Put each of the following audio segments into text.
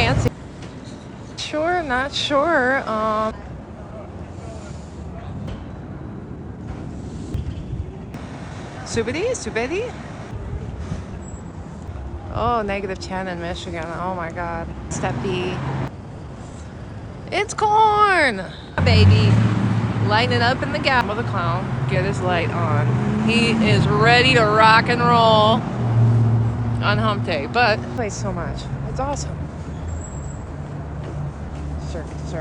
fancy. Sure, not sure. Subedi? Oh, -10 in Michigan. Oh my God. Step B. It's corn! Baby. Lighting it up in the gap with a clown. Get his light on. He is ready to rock and roll on hump day. But I play so much. It's awesome. Circus.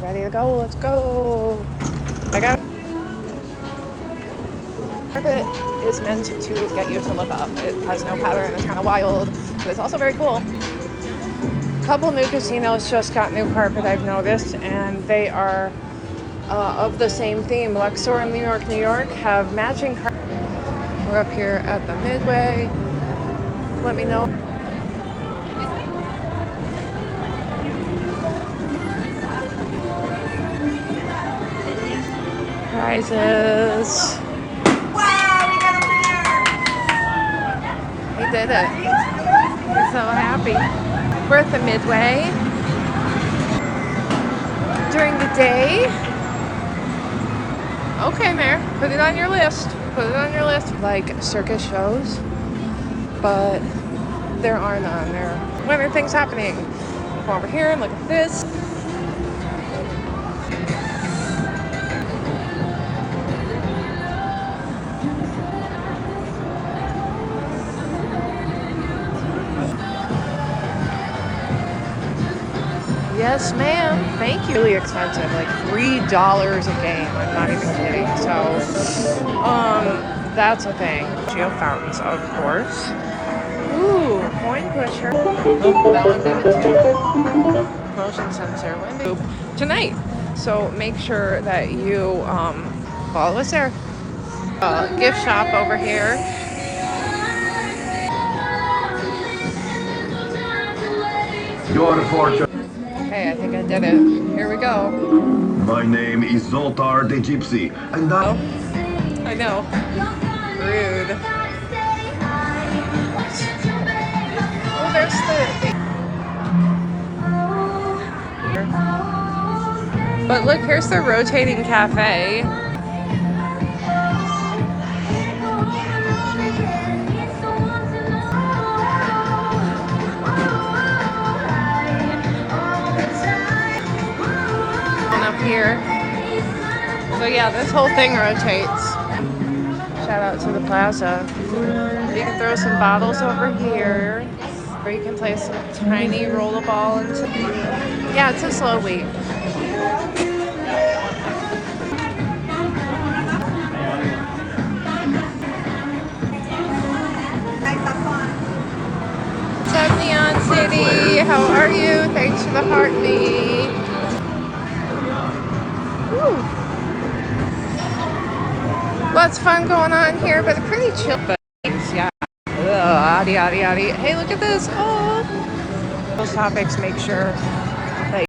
Ready to go? Let's go. I got carpet is meant to get you to look up. It has no pattern. It's kind of wild, but it's also very cool. A couple new casinos just got new carpet, I've noticed, and they are of the same theme. Luxor and New York have matching carpet. We're up here at the Midway. Let me know. Prizes. He did it. He's so happy. We're at the Midway. During the day. Okay, Mayor. Put it on your list. Put it on your list. Like circus shows, but there are none. When are things happening? Come over here and look at this. Yes, ma'am. Thank you. Really expensive, like $3 a game. I'm not even kidding. So, that's a thing. Geo fountains, of course. Ooh, coin pusher. Oh, that one did it too. Motion sensor. Tonight. So make sure that you follow us there. Gift shop over here. Your fortune. Okay, I think I did it. Here we go. My name is Zoltar the Gypsy, and I know. Rude. Oh, there's the... But look, here's the rotating cafe. Here. So yeah, this whole thing rotates. Shout out to the plaza. You can throw some bottles over here, or you can play some tiny rollerball into. Yeah, it's a slow week. What's up, Neon City? How are you? Thanks for the heartbeat. Lots of fun going on here, but pretty chill. But yeah. Adi. Hey, look at this. Oh. Those topics, make sure